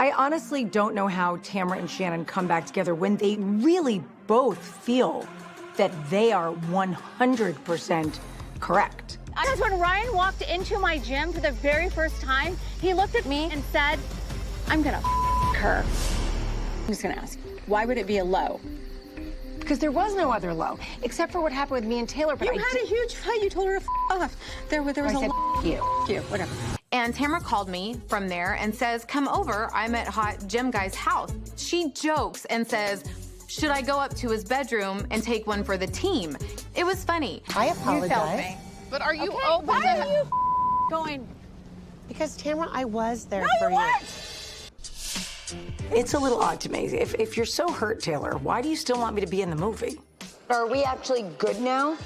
I honestly don't know how Tamara and Shannon come back together when they really both feel that they are 100% correct. Because when Ryan walked into my gym for the very first time, he looked at me and said, I'm gonna her. I'm just gonna ask, why would it be a low? Because there was no other low, except for what happened with me and Taylor. But You had a huge fight. You told her to off. There was I said, you, whatever. And Tamara called me from there and says, come over, I'm at Hot Gym Guy's house. She jokes and says, should I go up to his bedroom and take one for the team? It was funny. I apologize. You felt me. But are you open Why to are you going? Because Tamara, I was there No, for you you. weren't. it's a little odd to me. If you're so hurt, Taylor, why do you still want me to be in the movie? Are we actually good now?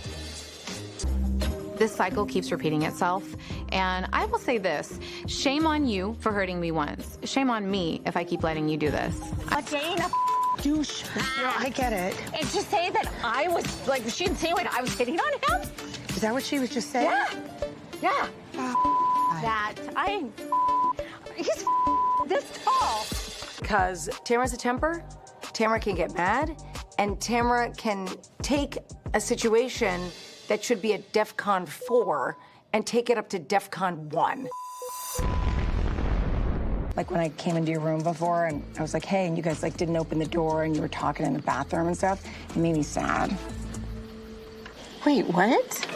This cycle keeps repeating itself. And I will say this, shame on you for hurting me once. Shame on me if I keep letting you do this. Jane, douche. No, I get it. And to say that I was, like, she insinuated I was hitting on him? Is that what she was just saying? Yeah. That he's this tall. Because Tamara's a temper, Tamara can get mad, and Tamara can take a situation that should be at DEFCON 4 and take it up to DEFCON 1. Like when I came into your room before and I was like, hey, and you guys like didn't open the door and you were talking in the bathroom and stuff, it made me sad. Wait, what?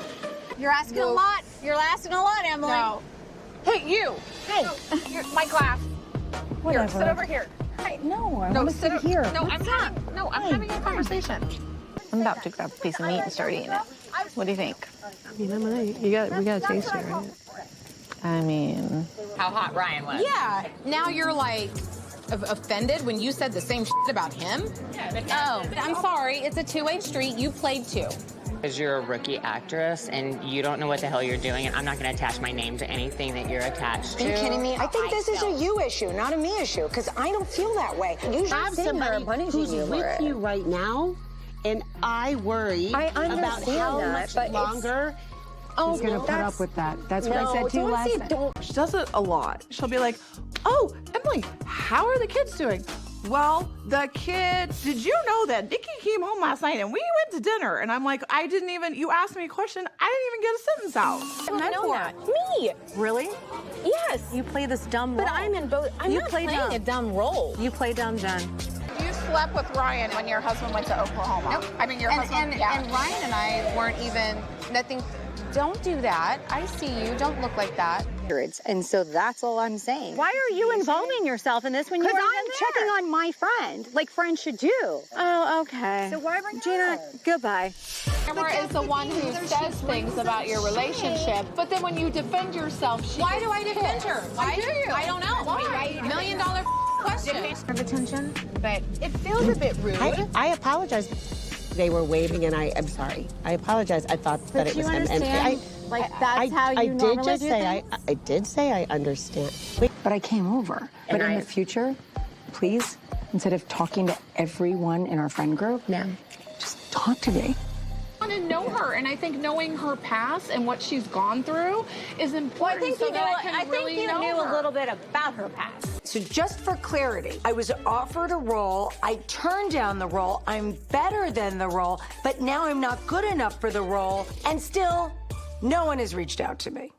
You're asking a lot. You're asking a lot, Emily. No. Hey, you. Hey, my glass. Whatever. Here, sit over here. Hey, No, I no, want to sit here. No, I'm having a conversation. I'm about to grab a piece of meat and start eating it. What do you think? We gotta taste it, right? I mean, How hot Ryan was. Yeah, now you're like offended when you said the same shit about him? Oh, I'm sorry, it's a two-way street, you played too. Because you're a rookie actress and you don't know what the hell you're doing, and I'm not going to attach my name to anything that you're attached to. Are you kidding me? I think this is a you issue, not a me issue, because I don't feel that way. You should Have somebody who's with you right now, and I worry about how much longer He's gonna put up with that. That's what I said to you last time. She does it a lot. She'll be like, oh, Emily, how are the kids doing? Well, the kids, did you know that Nikki came home last night and we went to dinner? And I'm like, you asked me a question, I didn't even get a sentence out. I know that. Me. Really? Yes. you play this dumb role. But I'm in both. I'm not playing a dumb role. You play dumb, Jen. You slept with Ryan when your husband went to Oklahoma. Nope. I mean, your husband. And Ryan and I weren't even, nothing, don't do that. I see you, don't look like that. And so that's all I'm saying. Why are you involving yourself in this when you Because weren't I'm even checking there? on my friend, like friends should do. Oh, okay. So why bring it Gina, up? goodbye. Tamara is the one who says things about your relationship, but then when you defend yourself, she Why do I defend her? Why do you? I don't know. Why? $1 million question. Of attention, but It feels a bit rude. I apologize. They were waving, and I'm sorry. I apologize. I thought that it was empty. Like, that's how you I normally did just do say things? I did say I understand. But I came over. But in the future, please, instead of talking to everyone in our friend group, just talk to me. I want to know her, and I think knowing her past and what she's gone through is important. so that I can really know knew her. a little bit about her past. So just for clarity, I was offered a role, I turned down the role, I'm better than the role, but now I'm not good enough for the role, and still, no one has reached out to me.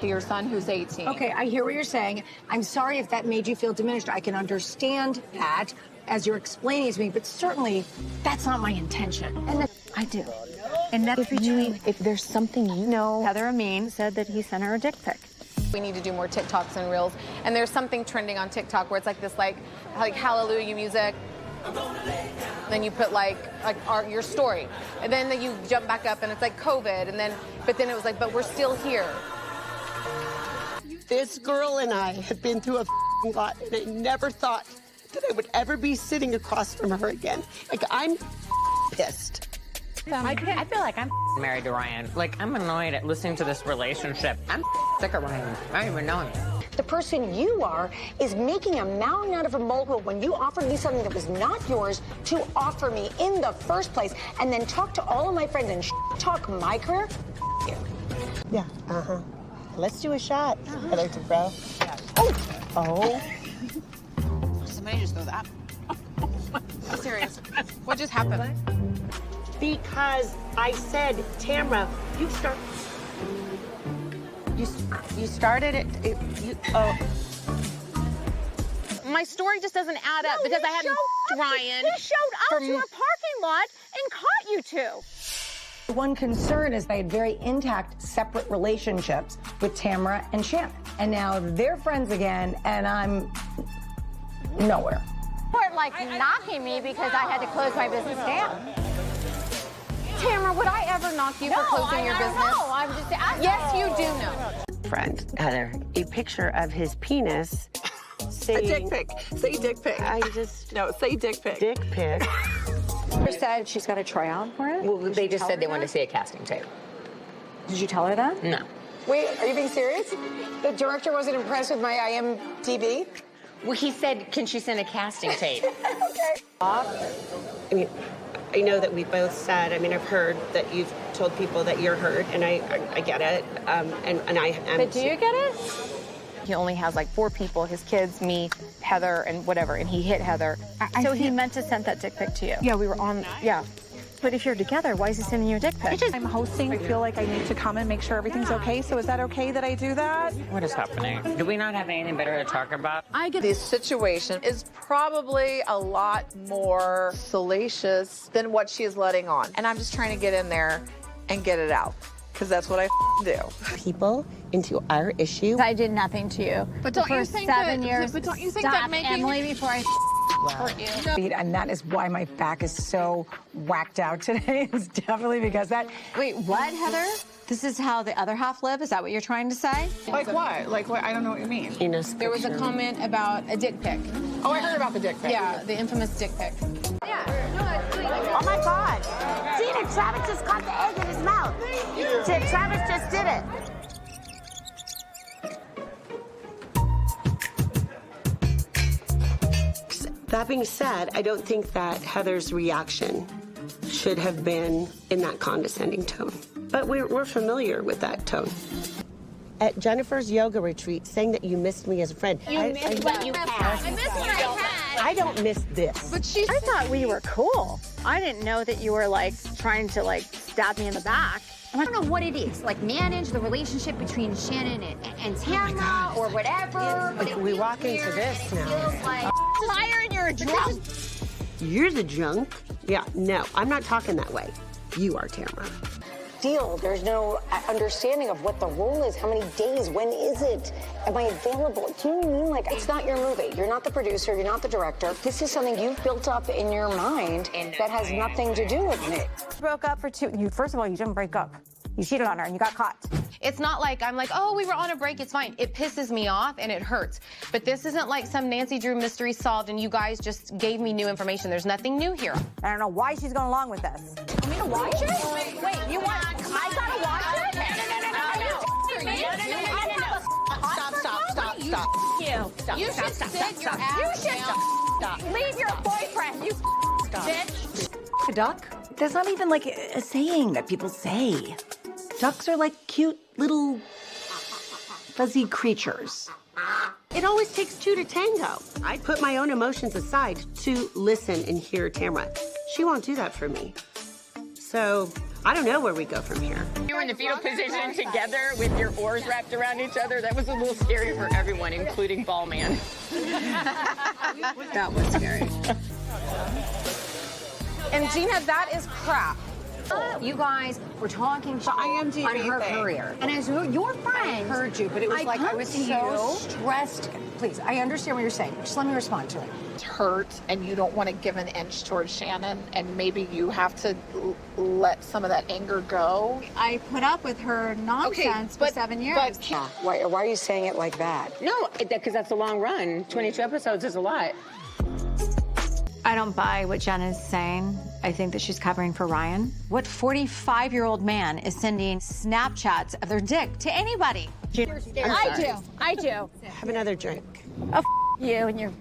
Your son, who's 18. Okay, I hear what you're saying. I'm sorry if that made you feel diminished. I can understand that as you're explaining it to me, but certainly that's not my intention. And I do. and that's between, if there's something you know, Heather Amin said that he sent her a dick pic. We need to do more TikToks and Reels. And there's something trending on TikTok where it's like this like hallelujah music. Then you put like your story. And then you jump back up and it's like COVID. And but then it was like, but we're still here. This girl and I have been through a lot, and I never thought that I would ever be sitting across from her again. Like, I'm pissed. I feel like I'm married to Ryan. Like, I'm annoyed at listening to this relationship. I'm sick of Ryan. I don't even know him. The person you are is making a mountain out of a molehill when you offered me something that was not yours to offer me in the first place, and then talk to all of my friends and talk my career. You. Yeah, uh-huh. Let's do a shot, Heather, bro. Yeah. Oh. of that. I'm serious. What just happened? Because I said, Tamra, You started it. My story just doesn't add up because I hadn't Ryan. He showed up to a parking lot and caught you two. One concern is they had very intact, separate relationships with Tamara and Shannon. And now they're friends again, and I'm nowhere. Or like knocking me because I had to close my business down. Tamara, would I ever knock you for closing your business? No, I'm just asking. Yes, you do know. friend, Heather, a picture of his penis saying... A dick pic. Say dick pic. I just... No, say dick pic. Dick pic. She said she's got to try on for it? Well, they just said they wanted to see a casting tape. Did you tell her that? No. Wait, are you being serious? The director wasn't impressed with my IMDb? Well, he said, can she send a casting tape? Okay. I mean, I know that we both said, I mean, I've heard that you've told people that you're hurt, and I get it, and I am. But do you get it? He only has like 4 people, his kids, me, Heather, and whatever, and he hit Heather. So he meant to send that dick pic to you. Yeah, we were on, yeah. But if you're together, why is he sending you a dick pic? I'm hosting. I feel like I need to come and make sure everything's okay. So is that okay that I do that? What is happening? Do we not have anything better to talk about? I get this situation is probably a lot more salacious than what she is letting on. And I'm just trying to get in there and get it out. Because that's what I do. People into our issue. I did nothing to you. But don't for you think 7 that, years. But don't you think Stop, that making Emily, before I hurt you. And that is why my back is so whacked out today. It's definitely because that. Wait, what, Heather? This is how the other half live? Is that what you're trying to say? Like what? Like what? I don't know what you mean. Penis There was a comment about a dick pic. Oh, I heard about the dick pic. Yeah, the infamous dick pic. Oh my God. Tina, Travis just got the egg in his mouth. Travis just did it. That being said, I don't think that Heather's reaction should have been in that condescending tone. But we're familiar with that tone. At Jennifer's yoga retreat, saying that you missed me as a friend. You missed what you had. I missed what I had. I don't miss this. But I thought we were cool. I didn't know that you were like trying to like stab me in the back. I don't know what it is, like manage the relationship between Shannon and Tamara or whatever. But we walk into this now. Feels like Liar, and you're a drunk. You're the junk. Yeah, no, I'm not talking that way. You are, Tamara. Deal. There's no understanding of what the role is. How many days? When is it? Am I available? Do you mean like it's not your movie? You're not the producer. You're not the director. This is something you've built up in your mind that has nothing to do with me. Broke up for 2. First of all, you didn't break up. You cheated on her and you got caught. It's not like I'm like, oh, we were on a break, it's fine. It pisses me off and it hurts. But this isn't like some Nancy Drew mystery solved and you guys just gave me new information. There's nothing new here. I don't know why she's going along with this. Want me to watch it? Wait, you want? I gotta watch it? Stop. You should sit your ass down. Leave your boyfriend, you bitch. Duck? That's not even like a saying that people say. Ducks are like cute little fuzzy creatures. It always takes 2 to tango. I put my own emotions aside to listen and hear Tamara. She won't do that for me. So I don't know where we go from here. You were in the fetal position together with your oars wrapped around each other. That was a little scary for everyone, including Ball Man. That was scary. And Gina, that is crap. you guys were talking on her career. And as your friend, I heard you, but it was like I was so stressed. Please, I understand what you're saying. Just let me respond to it. Hurt and you don't want to give an inch towards Shannon and maybe you have to let some of that anger go. I put up with her nonsense for 7 years. Why are you saying it like that? No, because that's a long run. 22 episodes is a lot. I don't buy what Jen is saying. I think that she's covering for Ryan. What 45-year-old man is sending Snapchats of their dick to anybody? I do. Have another drink. Oh, you and your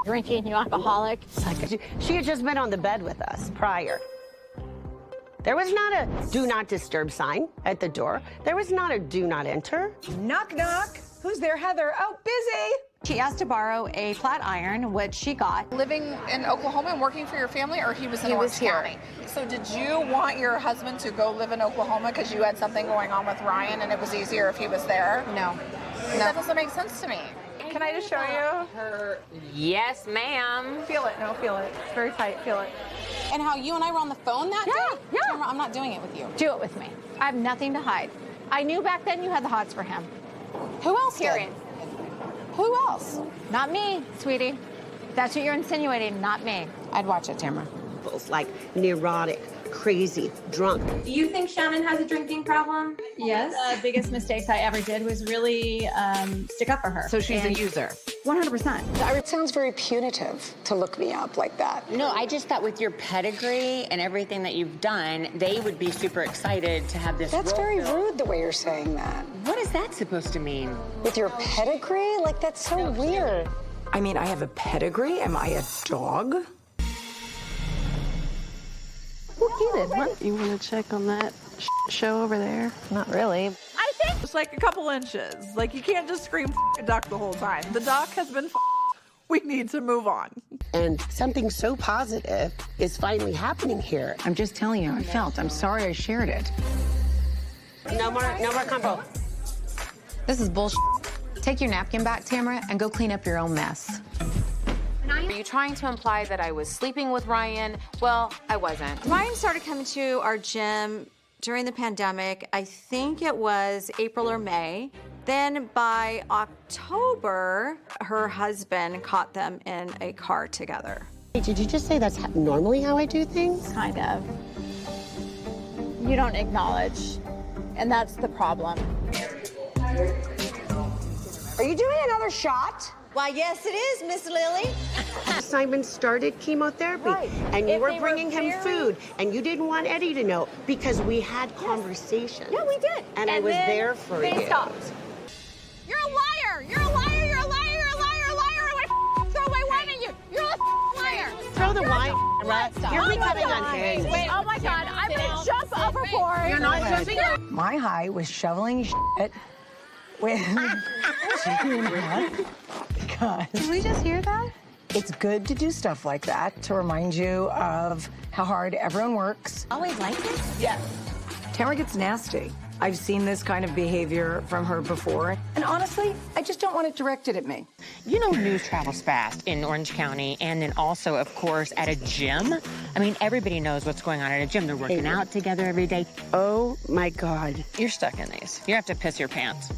drinking, you alcoholic. She had just been on the bed with us prior. There was not a do not disturb sign at the door. There was not a do not enter. Knock, knock. Who's there, Heather? Oh, busy. She asked to borrow a flat iron, which she got. Living in Oklahoma and working for your family, or he was in Orange County? So did you want your husband to go live in Oklahoma because you had something going on with Ryan and it was easier if he was there? No. That doesn't make sense to me. Can I just show you? Yes, ma'am. Feel it. No, feel it. It's very tight. Feel it. And how you and I were on the phone that day? Yeah. Tamara, I'm not doing it with you. Do it with me. I have nothing to hide. I knew back then you had the hots for him. Who else Period. did? Who else? Not me, sweetie. That's what you're insinuating, not me. I'd watch it, Tamara. Like neurotic, crazy, drunk. Do you think Shannon has a drinking problem? Yes. The biggest mistakes I ever did was really stick up for her. So she's a user. 100%. It sounds very punitive to look me up like that. No, I just thought with your pedigree and everything that you've done, they would be super excited to have this. That's role very filled. rude the way you're saying that. What is that supposed to mean? With your pedigree? Like, that's so weird. I mean, I have a pedigree. Am I a dog? You want to check on that show over there? Not really. I think it's like a couple inches. Like, you can't just scream a duck the whole time. The duck has been We need to move on. And something so positive is finally happening here. I'm just telling you, I felt. I'm sorry I shared it. No more combo. This is bullshit. Take your napkin back, Tamara, and go clean up your own mess. Are you trying to imply that I was sleeping with Ryan? Well, I wasn't. Ryan started coming to our gym during the pandemic. I think it was April or May. Then by October, her husband caught them in a car together. Hey, did you just say that's normally how I do things? Kind of. You don't acknowledge, and that's the problem. Are you doing another shot? Why, yes, it is, Miss Lily. Simon started chemotherapy, and you were bringing him food, and you didn't want Eddie to know because we had conversations. Yeah, we did. And I was there for you. They stopped. You're a liar! You're a liar! You're a liar! You're a liar! You're a liar! I throw away wine at you! You're a liar! Throw the wine, right? You're becoming unhinged. Wait, oh my God! I'm gonna jump overboard! You're not jumping over. My high was shoveling shit with God. Did we just hear that? It's good to do stuff like that to remind you of how hard everyone works. Always like this? Yes. Tamara gets nasty. I've seen this kind of behavior from her before, and honestly, I just don't want it directed at me. You know, news travels fast in Orange County, and then also, of course, at a gym. I mean, everybody knows what's going on at a gym. They're working out together every day. Oh my God. You're stuck in these. You have to piss your pants.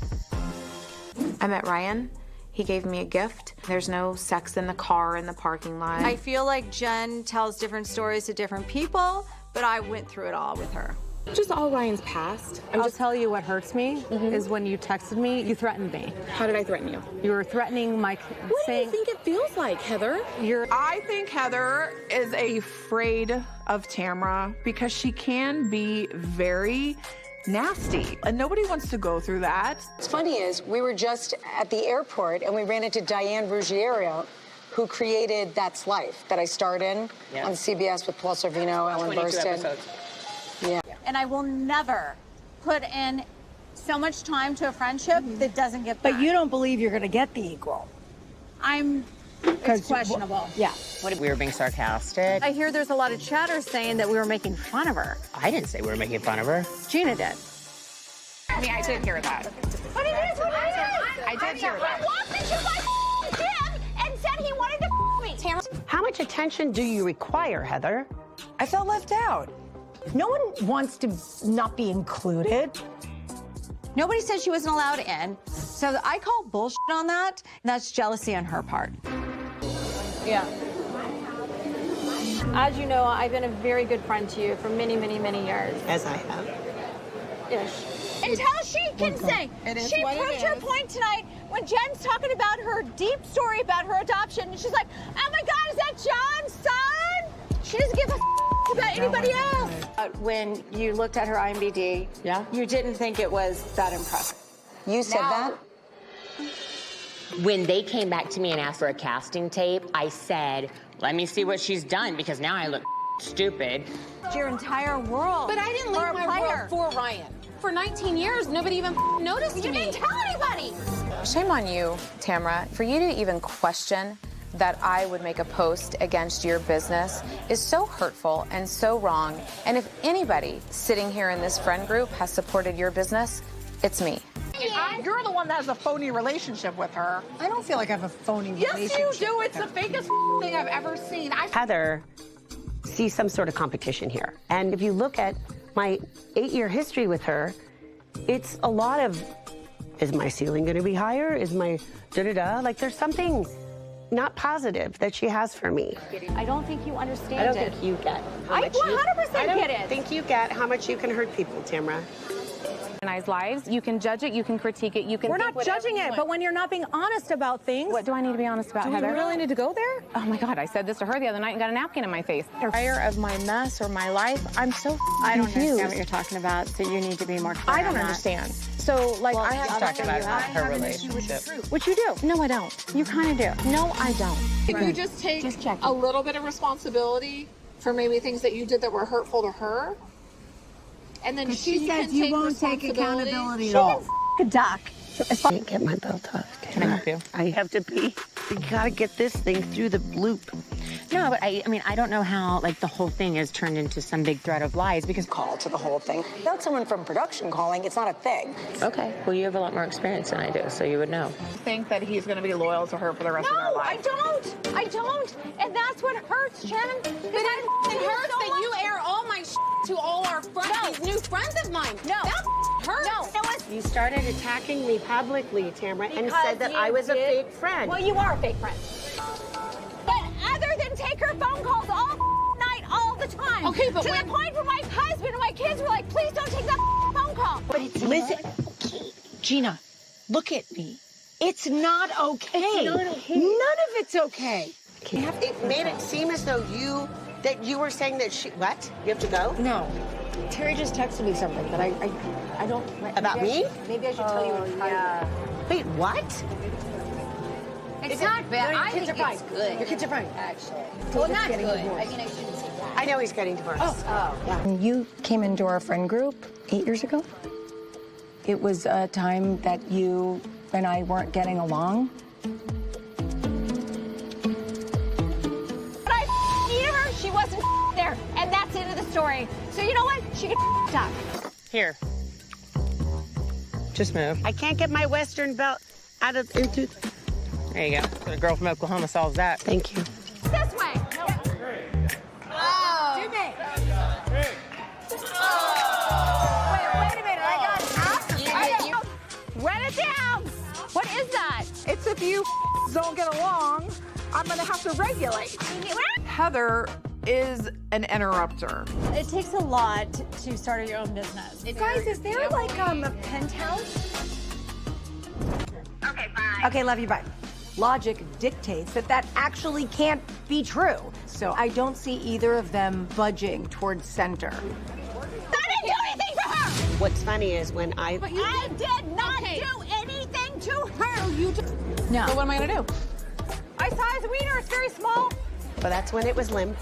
I met Ryan. He gave me a gift. There's no sex in the car in the parking lot. I feel like Jen tells different stories to different people, but I went through it all with her. Just all Ryan's past. I'll tell you what hurts me is when you texted me, you threatened me. How did I threaten you? You were threatening my What do you think it feels like, Heather? I think Heather is afraid of Tamara because she can be very nasty, and nobody wants to go through that. What's funny is we were just at the airport and we ran into Diane Ruggiero, who created That's Life, that I starred in on CBS with Paul Sorvino, Ellen Burstyn. Yeah. And I will never put in so much time to a friendship that doesn't get back. But you don't believe you're going to get the equal. It's questionable. Yeah. What, we were being sarcastic? I hear there's a lot of chatter saying that we were making fun of her. I didn't say we were making fun of her. Gina did. I mean, I did hear that. But it is what it is! I did hear that. He walked into my gym and said he wanted to me. Tamara. How much attention do you require, Heather? I felt left out. No one wants to not be included. Nobody said she wasn't allowed in, so I call bullshit on that. That's jealousy on her part. Yeah. As you know, I've been a very good friend to you for many, many, many years. As I have. Ish. Until she can sing. She proved her point tonight when Jen's talking about her deep story about her adoption. And she's like, oh my God, is that John's son? She doesn't give a about anybody else. When you looked at her IMDb, you didn't think it was that impressive. You said that? When they came back to me and asked for a casting tape, I said, let me see what she's done, because now I look stupid. Your entire world. But I didn't leave my world for Ryan. For 19 years, nobody even noticed me. You didn't tell anybody. Shame on you, Tamara. For you to even question that I would make a post against your business is so hurtful and so wrong. And if anybody sitting here in this friend group has supported your business, it's me. You're the one that has a phony relationship with her. I don't feel like I have a phony relationship. Yes, you do. It's the fakest thing I've ever seen. Heather sees some sort of competition here. And if you look at my 8-year history with her, it's a lot of, is my ceiling going to be higher? Is my da-da-da? Like, there's something not positive that she has for me. I don't think you understand I don't think you get how much 100% I don't get it. think you get how much you can hurt people, Tamara. Lives, you can judge it, you can critique it, you can. We're not judging it, but when you're not being honest about things. What do I need to be honest about, Heather? Do we really need to go there? Oh my God, I said this to her the other night and got a napkin in my face. Tired of my mess or my life, I'm so I don't confused. understand what you're talking about, so you need to be more clear I don't on that. understand. So, like, I have talking about her relationship. What you do? No, I don't. You kind of do. No, I don't. Can you just take a little bit of responsibility for maybe things that you did that were hurtful to her? And then she says can you won't take accountability at all. A duck. I can't get my belt off. Can I help you? I have to pee. We gotta get this thing through the loop. No, but I mean, I don't know how, like, the whole thing is turned into some big thread of lies because... Call to the whole thing. Without someone from production calling, it's not a thing. Okay, well, you have a lot more experience than I do, so you would know. Think that he's going to be loyal to her for the rest of their No, life. I don't. And that's what hurts, Shannon. But it hurts that you air all my to all our friends, these new friends of mine. No. That hurts. No. You started attacking me publicly, Tamara, and Because said that you I was a did- fake friend. Well, you are a fake friend. But other than take her phone calls all night, all the time. Okay, but to the point where my husband and my kids were like, please don't take that phone call. Listen, Gina, look at me. It's not okay. It's not okay. None of it's okay. It made it seem as though you were saying that she, what? You have to go? No. Terry just texted me something that I don't... About me? Maybe I should tell you in private. Wait, what? It's not bad. No, your I kids think are fine. it's good. Your kids are fine. Actually. So Well, just not good. getting divorced. I mean, I shouldn't say that. I know he's getting divorced. Yeah. You came into our friend group 8 years ago. It was a time that you and I weren't getting along. But I needed her, she wasn't there. And that's the end of the story. So you know what? She can talk. Here. Just move. I can't get my Western belt out of into. There you go. The girl from Oklahoma solves that. Thank you. This way. Oh. Do me. Wait a minute. I got Run it down. What is that? It's if you don't get along, I'm going to have to regulate. Heather is an interrupter. It takes a lot to start your own business. Guys, is there like a penthouse? Okay, bye. Okay, love you, bye. Logic dictates that actually can't be true. So I don't see either of them budging towards center. I didn't do anything to her. What's funny is when I did not do anything to her. You just... No. So what am I gonna do? I saw his wiener. It's very small. But that's when it was limp.